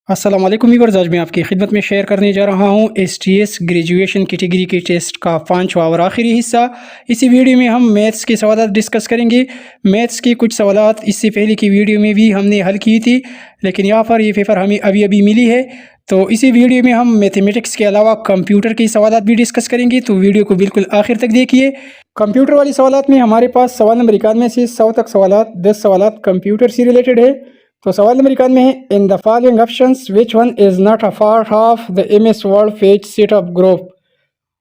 अस्सलाम वालेकुम व्यूअर्स, आज मैं आपकी खिदमत में शेयर करने जा रहा हूँ STS ग्रेजुएशन कैटेगरी के टेस्ट का 5वां और आखिरी हिस्सा। इसी वीडियो में हम मैथ्स के सवाल डिस्कस करेंगे। मैथ्स के कुछ सवाल इससे पहले की वीडियो में भी हमने हल की थी, लेकिन यहाँ पर ये पेपर हमें अभी मिली है। तो इसी वीडियो में हम मैथमेटिक्स के अलावा कंप्यूटर के सवाल भी डिस्कस करेंगे, तो वीडियो को बिल्कुल आखिर तक देखिए। कंप्यूटर वाली सवाल में हमारे पास सवाल नंबर 91 से 100 तक सवाल, 10 सवाल कंप्यूटर से रिलेटेड है। तो सवाल नंबर 91 है, in the following options which one is not a part of the MS word page setup group.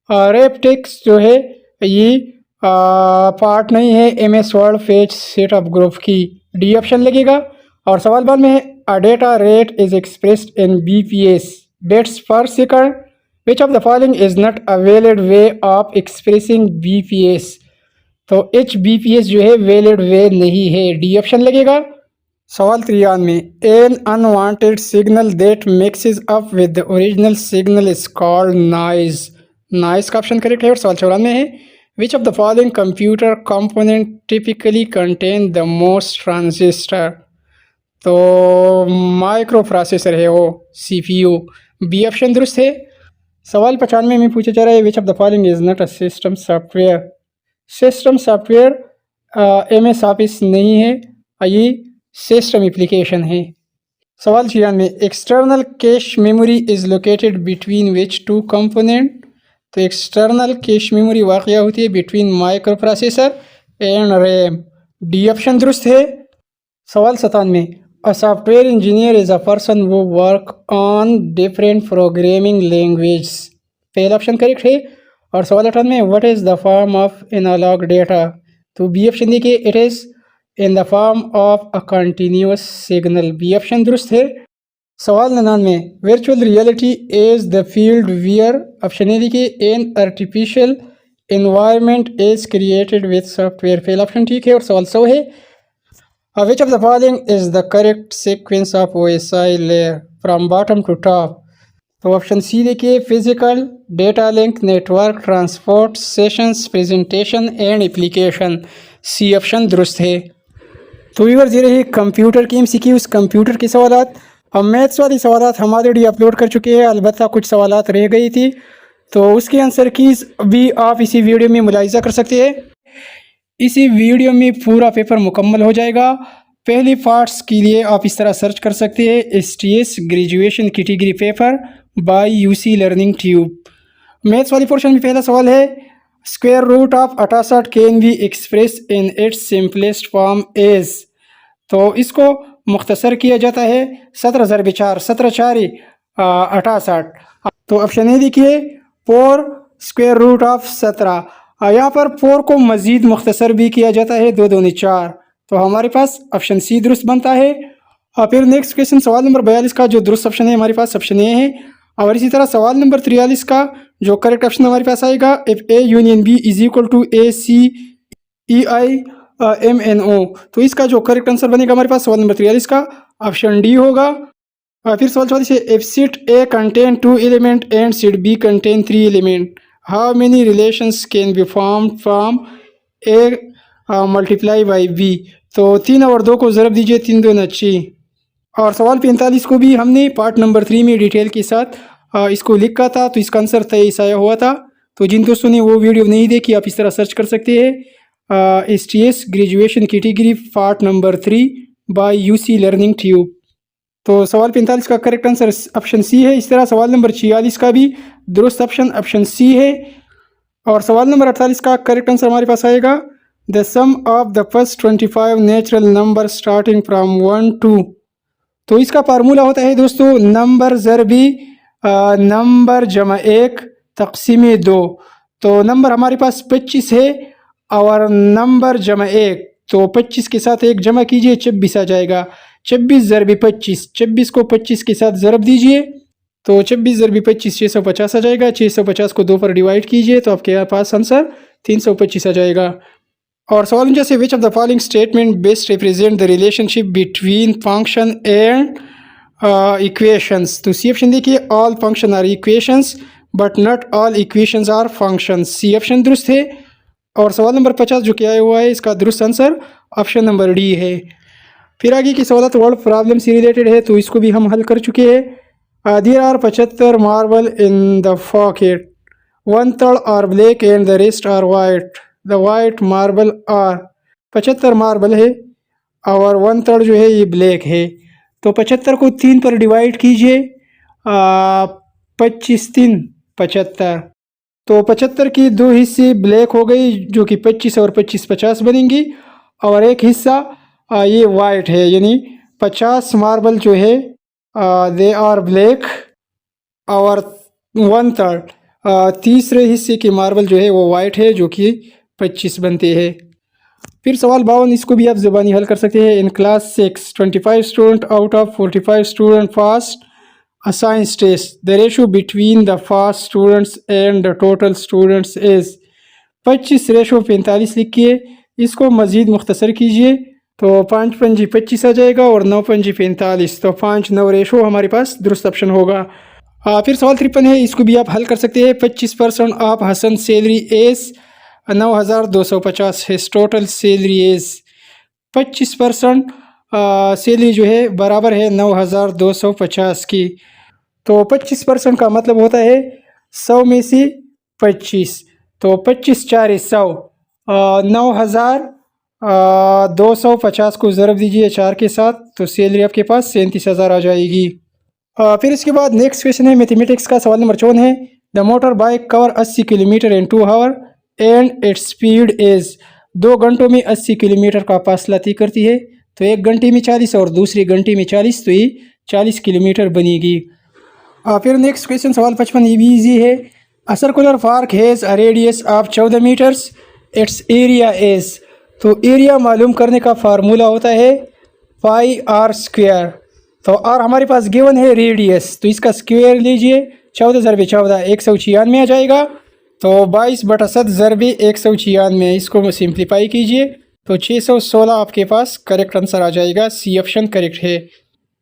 Wrap text जो है ये पार्ट नहीं है MS word page setup group की, डी ऑप्शन लगेगा। और सवाल बाद में है, a data rate is expressed in BPS bits per second, which of the following is not a valid way of expressing BPS। तो HBPS जो है वैलिड वे नहीं है, डी ऑप्शन लगेगा। सवाल 93, an unwanted signal that mixes up with the original signal is called noise. Noise का option correct है। और सवाल 94 है, which of the following computer component typically contain the most transistor. तो माइक्रो प्रोसेसर है वो, CPU, बी ऑप्शन दुरुस्त है। सवाल 95 में पूछा जा रहा है, which of the following is not a system software. System software MS office नहीं है, ये सिस्टम एप्लीकेशन है। सवाल 96, external cache memory is located between which two component. तो एक्सटर्नल कैश मेमोरी वाक़या होती है between microprocessor and RAM, D option दुरुस्त है। सवाल 97, a software engineer is a person वो work on different programming language, पहला ऑप्शन करेक्ट है। और सवाल 98, what is the form of analog data. तो बी ऑप्शन देखिए, it is in the form of a continuous signal, B option दुरुस्त है। सवाल 99, virtual reality is the field where, option A देखिए, an artificial environment is created with software, पहला option ठीक है। और सवाल 100 है, which of the following is the correct sequence of OSI layer from bottom to top. तो option C देखिए, physical, data link, network, transport, sessions, presentation and application, C option दुरुस्त है। तो व्यूअर्स, ये रही कंप्यूटर की MCQs, कंप्यूटर के सवालात। हम मैथ्स वाली सवालात हम ऑलरेडी अपलोड कर चुके हैं, अलबत्ता कुछ सवालात रह गई थी, तो उसके आंसर कीज़ भी आप इसी वीडियो में मुलाहिजा कर सकते हैं। इसी वीडियो में पूरा पेपर मुकम्मल हो जाएगा। पहले पार्ट्स के लिए आप इस तरह सर्च कर सकते हैं, STS graduation category paper by UC learning tube. Maths वाली पोर्शन में पहला सवाल है, square root of 68 can be express in its simplest form as. तो इसको मुख्तसर किया जाता है 17 ज़रब 4, 17 4 68। तो ऑप्शन ए देखिए, 4 स्क्वायर रूट ऑफ 17। यहाँ पर 4 को मज़ीद मुख्तसर भी किया जाता है, 2 दूनी 4। तो हमारे पास ऑप्शन सी दुरुस्त बनता है। और फिर नेक्स्ट क्वेश्चन, सवाल नंबर 42 का जो दुरुस्त ऑप्शन है हमारे पास ऑप्शन ए है। और इसी तरह सवाल नंबर 43 का जो करेक्ट ऑप्शन हमारे पास आएगा, if A union B is equal to ACEI MNO। तो इसका जो करेक्ट आंसर बनेगा हमारे पास सवाल नंबर 43 का ऑप्शन डी होगा। और फिर सवाल 44 है, if seat A contain 2 element and seat B contain 3 element, how many relations can be formed from A multiply by B। तो 3 और 2 को ज़रब दीजिए, 3 2 6। और सवाल 45 को भी हमने पार्ट नंबर 3 में डिटेल के साथ इसको लिखा था, तो इसका आंसर 23 आया हुआ था। तो जिन दोस्तों ने वो वीडियो नहीं देखी, आप इस तरह सर्च कर सकते हैं, STS graduation category part number 3 by UC learning tube. तो सवाल 45 का करेक्ट आंसर ऑप्शन सी है। इस तरह सवाल नंबर 46 का भी दुरुस्त ऑप्शन सी है। और सवाल नंबर 48 का करेक्ट आंसर हमारे पास आएगा, the sum of the first 25 natural number starting from 1 2। तो इसका फार्मूला होता है दोस्तों, नंबर ज़रबी नंबर जमा 1 तक़सीम 2। तो नंबर हमारे पास 25 है और नंबर जमा 1, तो 25 के साथ 1 जमा कीजिए, 26 आ जाएगा। 26 ज़रबी 25, 26 को 25 के साथ ज़रब दीजिए, तो 26 ज़रबी 25 650 आ जाएगा। 650 को 2 पर डिवाइड कीजिए, तो आपके पास आंसर 325 आ जाएगा। और सवाल जैसे, which of the following statement best represent the relationship between function and equations. तो सी ऑप्शन देखिए, all function are equations but not all equations are functions, C option दुरुस्त है। और सवाल नंबर 50 जो क्या हुआ है, इसका दुरुस्त आंसर ऑप्शन नंबर डी है। फिर आगे की सवालत वर्ड प्रॉब्लम से रिलेटेड है, तो इसको भी हम हल कर चुके हैं। There are 75 marble in the pocket, 1/3 are black and the rest are white, the white marble are. 75 marble है और 1/3 जो है ये ब्लैक है। तो 75 को 3 पर डिवाइड कीजिए, 25 3 75। तो 75 की 2 हिस्से ब्लैक हो गई जो कि 25 और 25 50 बनेंगी, और एक हिस्सा ये वाइट है, यानी 50 मार्बल जो है दे आर ब्लैक, और 1/3 तीसरे हिस्से की मार्बल जो है वो वाइट है जो कि 25 बनते हैं। फिर सवाल 52, इसको भी आप ज़ुबानी हल कर सकते हैं। In class 6 25 student out of 45 student passed a science test. The ratio between the past students and the total students is 25 ratio 45 लिखिए, इसको मज़ीद मुख्तसर कीजिए तो 5 पंजी 25 आ जाएगा और 9 पंजी 45, तो 5 9 रेशो हमारे पास दुरुस्त ऑप्शन होगा। फिर सवाल 53 है, इसको भी आप हल कर सकते हैं। 25% of Hasan salary as 9250, his total salary as 25% salary जो है बराबर है 9250 की। तो 25% का मतलब होता है 100 में से 25, तो 25 4 100, 9250 को ज़रब दीजिए 4 के साथ, तो सैलरी आपके पास 37,000 आ जाएगी। फिर इसके बाद नेक्स्ट क्वेश्चन है मैथमेटिक्स का, सवाल नंबर 54 है। The motor bike cover 80 kilometre in 2 our and its speed is, 2 घंटों में 80 किलोमीटर का फासला तय करती है, तो 1 घंटे में 40 और दूसरी घंटे में 40, तो ये 40 किलोमीटर बनेगी। फिर नेक्स्ट क्वेश्चन सवाल 55, ये भी ईजी है। A circular park has a radius of 14 metres, its area is, तो एरिया मालूम करने का फार्मूला होता है पाई आर स्क्वायर। तो आर हमारे पास गिवन है रेडियस, तो इसका स्क्वायर लीजिए, 14 ज़रबे 14 196 आ जाएगा, तो 22/7 ज़रबे 196, इसको सिंप्लीफाई कीजिए तो 616 आपके पास करेक्ट आंसर आ जाएगा, सी ऑप्शन करेक्ट है।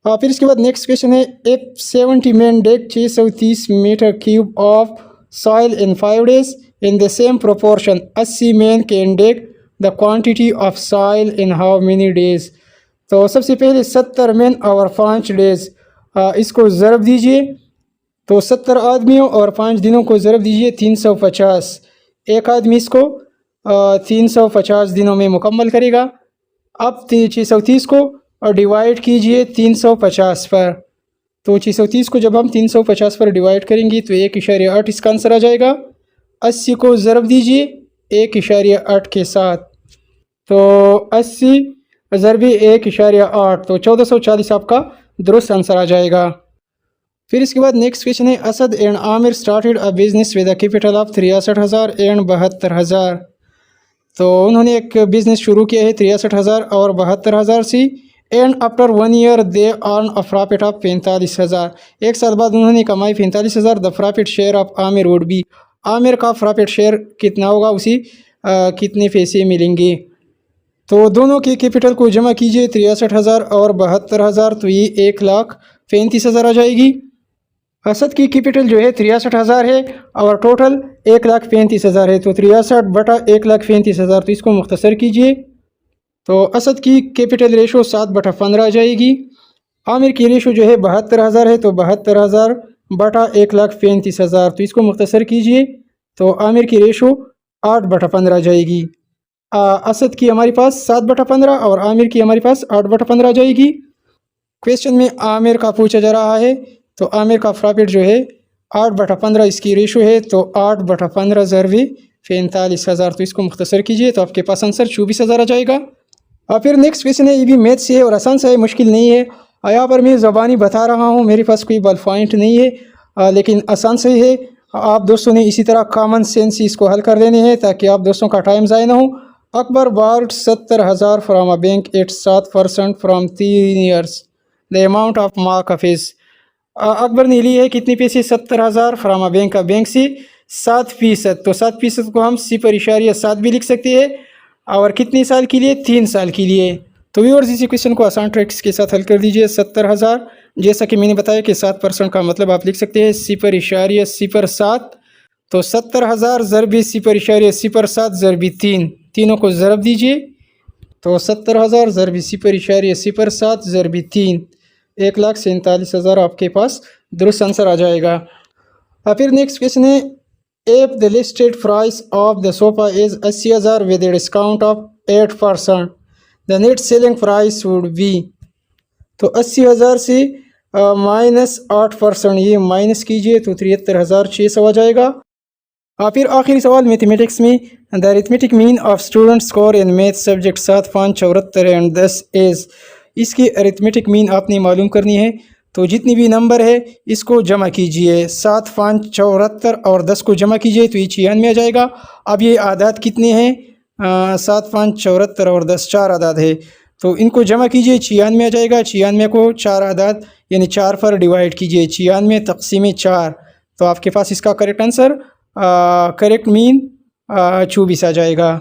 फिर इसके बाद नेक्स्ट क्वेश्चन है। एक 70 man dig 630 metre cube of soil in 5 days in the same proportion, 80 man can dig the quantity of soil in how many days. तो सबसे पहले 70 मैन और 5 डेज, इसको ज़रब दीजिए, तो 70 आदमियों और 5 दिनों को ज़रब दीजिए 350, एक आदमी इसको 350 दिनों में मुकम्मल करेगा। अब 630 को और डिवाइड कीजिए 350 पर, तो 630 को जब हम 350 पर डिवाइड करेंगे तो 1.8 इसका आंसर आ जाएगा। 80 को ज़रब दीजिए 1.8 के साथ, तो 80 ज़रबे 1.8, तो 1440 आपका दुरुस्त आंसर आ जाएगा। फिर इसके बाद नेक्स्ट क्वेश्चन है। Asad and Aamir started a business with a capital of 63,000 and 72,000, तो उन्होंने एक बिज़नेस शुरू किया है 63,000 और 72,000 से, and after 1 year they earn a profit of 45,000, 1 साल बाद उन्होंने कमाई 45,000। The profit share of Aamir would be, Aamir का प्रॉफिट शेयर कितना होगा, उसी कितने पैसे मिलेंगे। तो दोनों के कैपिटल को जमा कीजिए 63,000 और 72,000, तो ये 1,35,000 आ जाएगी। असद की कैपिटल जो है 63,000 है और टोटल 1,35,000 है, तो 63/1,35,000, तो इसको मुख्तसर कीजिए, तो असद की कैपिटल रेशो 7/15 आ जाएगी। आमिर की रेशो जो है 72,000 है, तो 72,000/1,35,000, तो इसको मुख्तसर कीजिए, तो आमिर की रेशो 8/15 आ जाएगी। असद की हमारे पास 7/15 और आमिर की हमारे पास 8/15 आ जाएगी। क्वेश्चन में आमिर का पूछा जा रहा है, तो आमिर का प्रॉफिट जो है 8/15 इसकी रेशो है, तो 8/15 ज़रबे 45,000, तो इसको मुख्तसर कीजिए तो आपके पास आंसर 24,000 आ जाएगा। और फिर नेक्स्ट क्वेश्चन है, ये भी मैथ से है और आसान सा है, मुश्किल नहीं है। यहाँ पर मैं ज़बानी बता रहा हूँ, मेरे पास कोई बल पॉइंट नहीं है, लेकिन आसान से है। आप दोस्तों ने इसी तरह कॉमन सेंस इसको हल कर लेने हैं ताकि आप दोस्तों का टाइम ज़ाया ना हो। Akbar borrowed 70,000 from a bank at 7% from 3 years, the amount of mark of his, Akbar ने ली है कितने पैसे, 70,000 फ्राम अ बैंक का, बैंक से 7%, तो 7% को हम 0.7 भी लिख सकते हैं, और कितने साल के लिए, 3 साल के लिए। तो व्यूअर्स इसी क्वेश्चन को आसान ट्रिक्स के साथ हल कर दीजिए। 70,000 जैसा कि मैंने बताया कि 7% का मतलब आप लिख सकते हैं 0.07, तो 70,000 ज़रबे 0.07 ज़रबे 3, तीनों को ज़रब दीजिए तो 70,000 ज़रबी 0.07 ज़रबी 3, 1,47,000 आपके पास दुरुस्त आंसर आ जाएगा। फिर नेक्स्ट क्वेश्चन है, if the listed price of the sofa is 80,000 with discount of 8%, the net selling price would be. तो 80,000 से माइनस 8% ये माइनस कीजिए तो 73,600 आ जाएगा। फिर आखिरी सवाल मैथमेटिक्स में, the arithmetic mean of student score in math subject 7, 5, 74 and 10 is. इसकी अरिथमेटिक मीन आपने मालूम करनी है। तो जितनी भी नंबर है इसको जमा कीजिए, 7, 5, 74 और 10 को जमा कीजिए तो ये 96 आ जाएगा। अब ये आदाद कितने हैं, 7, 5, 74 और 10 4 आदाद है, तो इनको जमा कीजिए 96 आ जाएगा। 96 को 4 आदाद यानी 4 पर डिवाइड कीजिए, 96 तक़सीम 4, तो आपके पास इसका करेक्ट आंसर करेक्ट मीन 24 आ जाएगा।